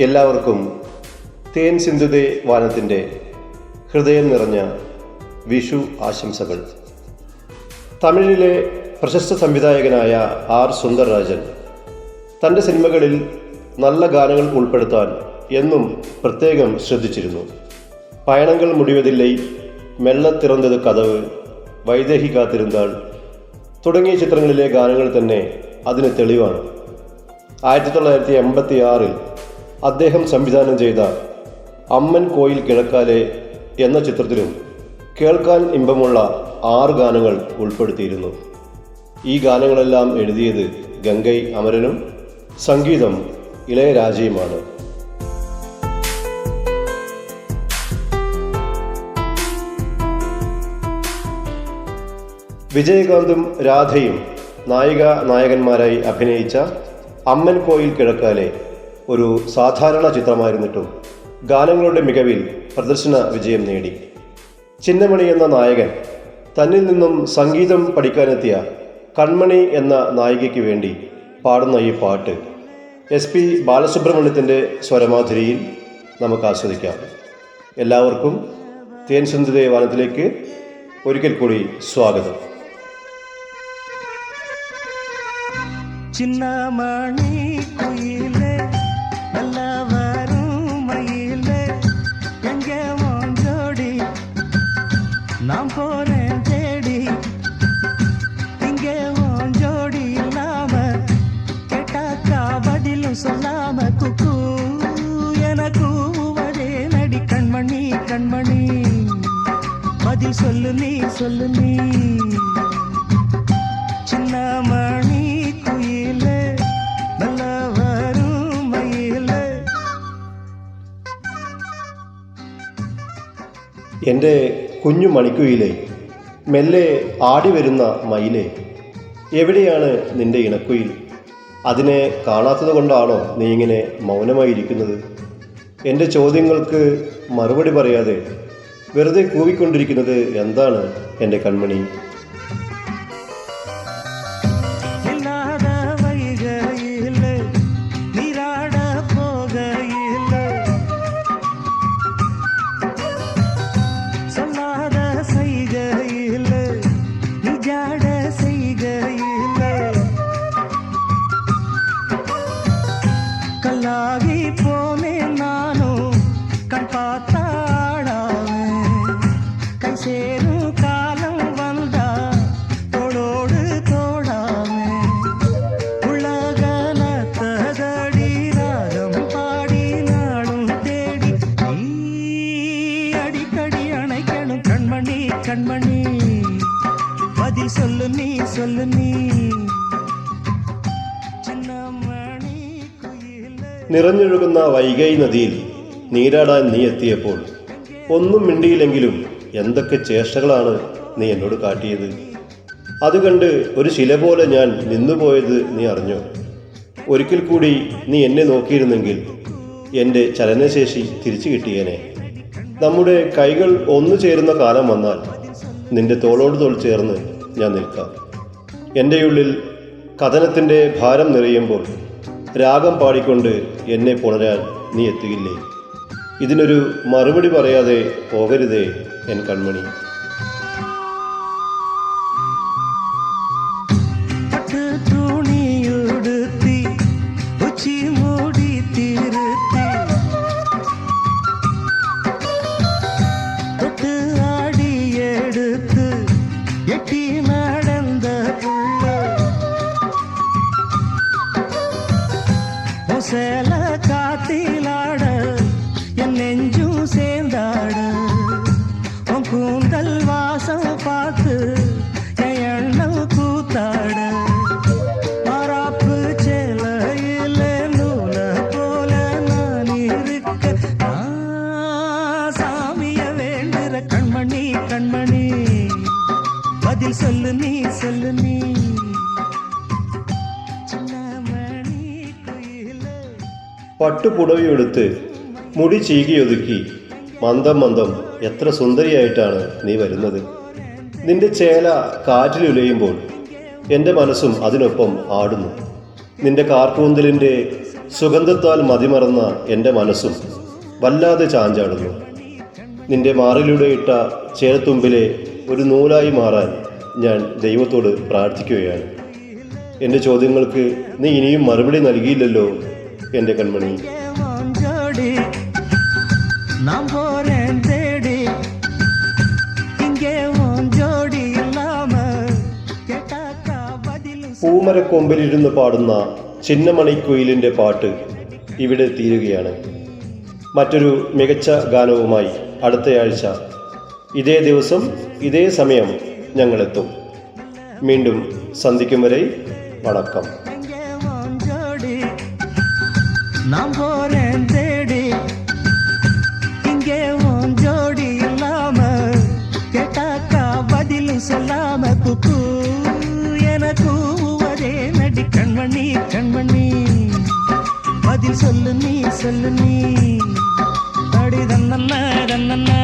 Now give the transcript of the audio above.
എല്ലാവർക്കും തേൻ സിന്ധുതേ വാനത്തിൻ്റെ ഹൃദയം നിറഞ്ഞ വിഷു ആശംസകൾ. തമിഴിലെ പ്രശസ്ത സംവിധായകനായ ആർ സുന്ദർരാജൻ തൻ്റെ സിനിമകളിൽ നല്ല ഗാനങ്ങൾ ഉൾപ്പെടുത്താൻ എന്നും പ്രത്യേകം ശ്രദ്ധിച്ചിരുന്നു. പയണങ്ങൾ മുടിവതില്ലേ, മെല്ലത്തിറന്തത് കഥവ്, വൈദേഹി കാത്തിരുന്നാൾ തുടങ്ങിയ ചിത്രങ്ങളിലെ ഗാനങ്ങൾ തന്നെ അതിന് തെളിവാണ്. 1986 അദ്ദേഹം സംവിധാനം ചെയ്ത അമ്മൻ കോയിൽ കിഴക്കാലെ എന്ന ചിത്രത്തിലും കേൾക്കാൻ ഇമ്പമുള്ള 6 ഗാനങ്ങൾ ഉൾപ്പെടുത്തിയിരുന്നു. ഈ ഗാനങ്ങളെല്ലാം എഴുതിയത് ഗംഗൈ അമരനും സംഗീതം ഇളയരാജയുമാണ്. വിജയകാന്തും രാധയും നായകന്മാരായി അഭിനയിച്ച അമ്മൻ കോയിൽ കിഴക്കാലെ ഒരു സാധാരണ ചിത്രമായിരുന്നിട്ടും ഗാനങ്ങളുടെ മികവിൽ പ്രദർശന വിജയം നേടി. ചിന്നമണി എന്ന നായകൻ തന്നിൽ നിന്നും സംഗീതം പഠിക്കാനെത്തിയ കൺമണി എന്ന നായികയ്ക്ക് വേണ്ടി പാടുന്ന ഈ പാട്ട് SP ബാലസുബ്രഹ്മണ്യത്തിൻ്റെ സ്വരമാധുരിയിൽ നമുക്ക് ആസ്വദിക്കാം. എല്ലാവർക്കും തേൻ സിന്ധുതേ വാനത്തിലേക്ക് ഒരിക്കൽ കൂടി സ്വാഗതം. சின்னமணி குயிலே நல்ல வரும் மயிலே எங்கே ஜோடி நாம் போனேன் தேடி இங்கே ஜோடி இல்லாம கேட்டாக்கா பதிலும் சொல்லாம குக்கு எனக்கு வதே நடி கண்மணி கண்மணி பதில் சொல்லு நீ சின்னமணி എൻ്റെ കുഞ്ഞു മണിക്കുയിലെ, മെല്ലെ ആടി വരുന്ന മയിലെ, എവിടെയാണ് നിന്റെ ഇണക്കുയിൽ? അതിനെ കാണാത്തത് കൊണ്ടാണോ നീ ഇങ്ങനെ മൗനമായിരിക്കുന്നത്? എൻ്റെ ചോദ്യങ്ങൾക്ക് മറുപടി പറയാതെ വെറുതെ കൂവിക്കൊണ്ടിരിക്കുന്നത് എന്താണ് എൻ്റെ കൺമണി? கல்லாகி போனே நானும் கண் பார்த்தாடாவே கை சேரும் காலம் வந்தா தோளோடு தோடாமே உலகன தகடி ராகம் பாடி நாடும் தேடி அடிக்கடி அணைக்கணும் கண்மணி கண்மணி பதில் சொல்லு நீ നിറഞ്ഞൊഴുകുന്ന വൈഗൈ നദിയിൽ നീരാടാൻ നീ എത്തിയപ്പോൾ ഒന്നും മിണ്ടിയില്ലെങ്കിലും എന്തൊക്കെ ചേഷ്ടകളാണ് നീ എന്നോട് കാട്ടിയത്. അത് കണ്ട് ഒരു ശില പോലെ ഞാൻ നിന്നുപോയത് നീ അറിഞ്ഞോ? ഒരിക്കൽ കൂടി നീ എന്നെ നോക്കിയിരുന്നെങ്കിൽ എൻ്റെ ചലനശേഷി തിരിച്ചു കിട്ടിയേനെ. നമ്മുടെ കൈകൾ ഒന്നു ചേരുന്ന കാലം വന്നാൽ നിന്റെ തോളോട് തോൾ ചേർന്ന് ഞാൻ നിൽക്കാം. എൻ്റെ ഉള്ളിൽ കഥനത്തിൻ്റെ ഭാരം നിറയുമ്പോൾ രാഗം പാടിക്കൊണ്ട് എന്നെ പുണരാൻ നീ എത്തുകില്ലേ? ഇതിനൊരു മറുപടി പറയാതെ പോകരുതേ എൻ കൺമണി. சேல காத்திலாட என் நெஞ்சும் சேர்ந்தாட உன் கூந்தல் வாசம் பார்த்து என் எண்ணம் கூத்தாட மராப்பு சேலையில நூல போல நான் இருக்க சாமிய வேண்டுற கண்மணி கண்மணி பதில் சொல்லு நீ പട്ടുപുടവയെടുത്ത് മുടി ചീകിയൊതുക്കി മന്ദം എത്ര സുന്ദരിയായിട്ടാണ് നീ വരുന്നത്. നിന്റെ ചേല കാറ്റിലുലയുമ്പോൾ എൻ്റെ മനസ്സും അതിനൊപ്പം ആടുന്നു. നിന്റെ കാർക്കൂന്തലിൻ്റെ സുഗന്ധത്താൽ മതിമറന്ന എൻ്റെ മനസ്സും വല്ലാതെ ചാഞ്ചാടുന്നു. നിന്റെ മാറിലൂടെ ഇട്ട ചേരത്തുമ്പിലെ ഒരു നൂലായി മാറാൻ ഞാൻ ദൈവത്തോട് പ്രാർത്ഥിക്കുകയാണ്. എൻ്റെ ചോദ്യങ്ങൾക്ക് നീ ഇനിയും മറുപടി നൽകിയില്ലല്ലോ എൻ്റെ കൺമണി. ஜோடி நான் போறேன் தேடி இங்கே உன் ஜோடி இல்லாம கேட்டாக்கா பதிலும் പൂമരക്കൊമ്പിലിരുന്ന് പാടുന്ന ചിന്നമണിക്കുയിലിൻ്റെ പാട്ട് ഇവിടെ തീരുകയാണ്. മറ്റൊരു മികച്ച ഗാനവുമായി അടുത്തയാഴ്ച ഇതേ ദിവസം ഇതേ സമയം ഞങ്ങളെത്തും. വീണ്ടും സന്ധിക്കും വരെ വണക്കം. இங்கே உன் ஜோடி நான் போறேன் தேடி இங்கே உன் ஜோடி இல்லாம கேட்டாக்கா பதிலும் சொல்லாம குக்கு என கூவதே நடி கண்மணி கண்மணி பதில் சொல்லு நீ அடி தன்னன்ன